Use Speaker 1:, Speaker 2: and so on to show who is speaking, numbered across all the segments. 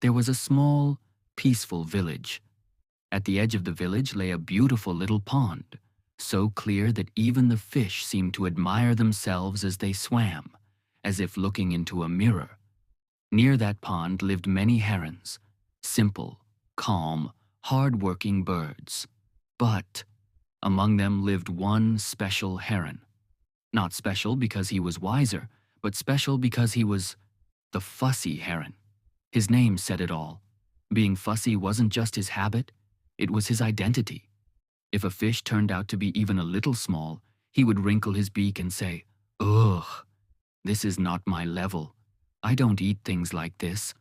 Speaker 1: There was a small, peaceful village. At the edge of the village lay a beautiful little pond, so clear that even the fish seemed to admire themselves as they swam, as if looking into a mirror. Near that pond lived many herons, simple, calm, hard-working birds. But among them lived one special heron. Not special because he was wiser, but special because he was the Fussy Heron. His name said it all. Being fussy wasn't just his habit, it was his identity. If a fish turned out to be even a little small, he would wrinkle his beak and say, "Ugh, this is not my level. I don't eat things like this."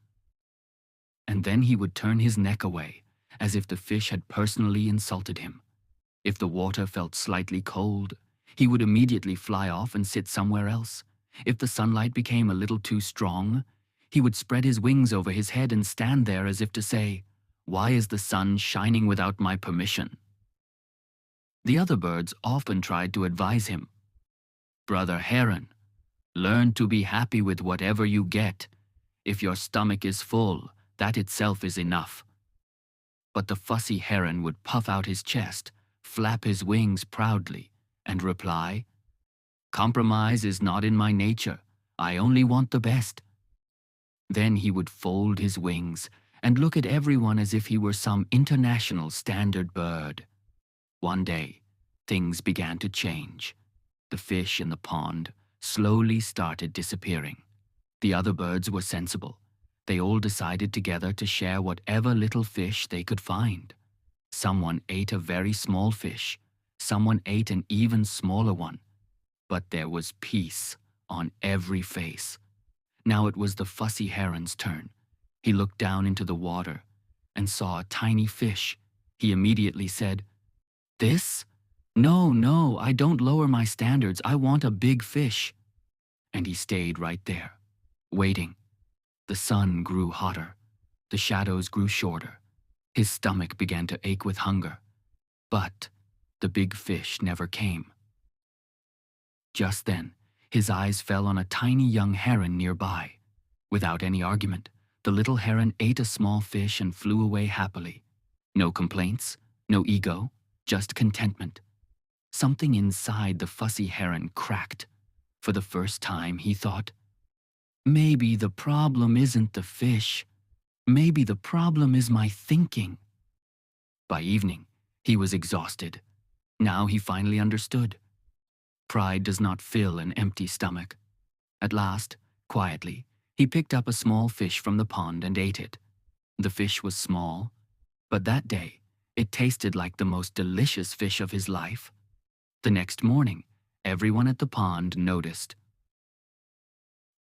Speaker 1: And then he would turn his neck away, as if the fish had personally insulted him. If the water felt slightly cold, he would immediately fly off and sit somewhere else. If the sunlight became a little too strong, he would spread his wings over his head and stand there as if to say, "Why is the sun shining without my permission?" The other birds often tried to advise him. "Brother Heron, learn to be happy with whatever you get. If your stomach is full, that itself is enough." But the Fussy Heron would puff out his chest, flap his wings proudly, and reply, "Compromise is not in my nature. I only want the best." Then he would fold his wings and look at everyone as if he were some international standard bird. One day, things began to change. The fish in the pond slowly started disappearing. The other birds were sensible. They all decided together to share whatever little fish they could find. Someone ate a very small fish. Someone ate an even smaller one. But there was peace on every face. Now it was the Fussy Heron's turn. He looked down into the water and saw a tiny fish. He immediately said, "This? No, no, I don't lower my standards. I want a big fish." And he stayed right there, waiting. The sun grew hotter. The shadows grew shorter. His stomach began to ache with hunger. But the big fish never came. Just then, his eyes fell on a tiny young heron nearby. Without any argument, the little heron ate a small fish and flew away happily. No complaints, no ego, just contentment. Something inside the Fussy Heron cracked. For the first time, he thought, "Maybe the problem isn't the fish. Maybe the problem is my thinking." By evening, he was exhausted. Now he finally understood. Pride does not fill an empty stomach. At last, quietly, he picked up a small fish from the pond and ate it. The fish was small, but that day, it tasted like the most delicious fish of his life. The next morning, everyone at the pond noticed.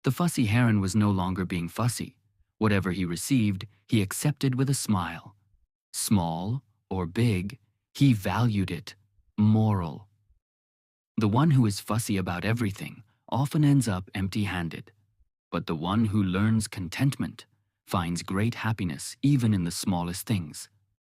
Speaker 1: The Fussy Heron was no longer being fussy. Whatever he received, he accepted with a smile. Small or big, he valued it. Moral. The one who is fussy about everything often ends up empty-handed. But the one who learns contentment finds great happiness even in the smallest things.